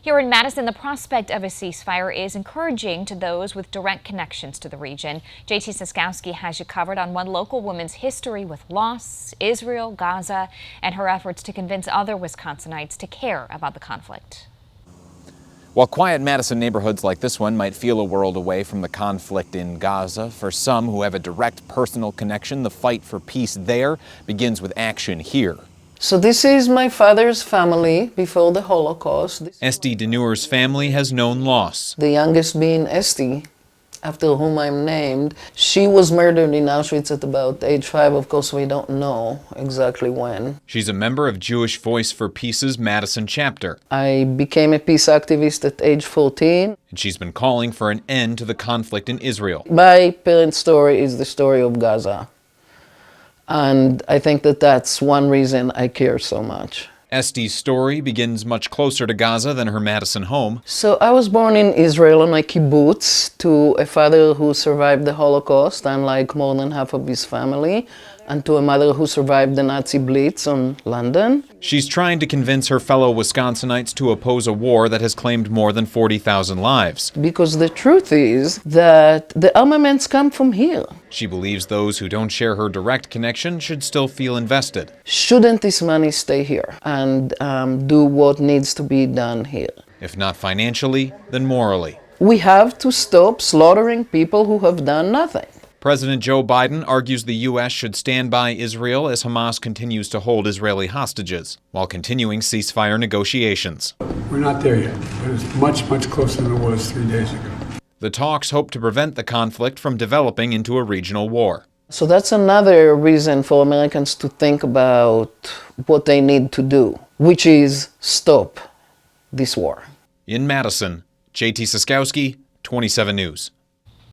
Here in Madison, the prospect of a ceasefire is encouraging to those with direct connections to the region. JT Siskowski has you covered on one local woman's history with loss, Israel, Gaza, and her efforts to convince other Wisconsinites to care about the conflict. While quiet Madison neighborhoods like this one might feel a world away from the conflict in Gaza, for some who have a direct personal connection, the fight for peace there begins with action here. So this is my father's family before the Holocaust. Esty Denuer's family has known loss. The youngest being Esty, after whom I'm named. She was murdered in Auschwitz at about age 5. Of course, we don't know exactly when. She's a member of Jewish Voice for Peace's Madison chapter. I became a peace activist at age 14. And she's been calling for an end to the conflict in Israel. My parents' story is the story of Gaza. And I think that that's one reason I care so much. Esty's story begins much closer to Gaza than her Madison home. So I was born in Israel on a kibbutz to a father who survived the Holocaust, unlike more than half of his family, and to a mother who survived the Nazi Blitz on London. She's trying to convince her fellow Wisconsinites to oppose a war that has claimed more than 40,000 lives. Because the truth is that the armaments come from here. She believes those who don't share her direct connection should still feel invested. Shouldn't this money stay here and do what needs to be done here? If not financially, then morally. We have to stop slaughtering people who have done nothing. President Joe Biden argues the U.S. should stand by Israel as Hamas continues to hold Israeli hostages, while continuing ceasefire negotiations. We're not there yet, but it's much, much closer than it was 3 days ago. The talks hope to prevent the conflict from developing into a regional war. So that's another reason for Americans to think about what they need to do, which is stop this war. In Madison, JT Siskowski, 27 News.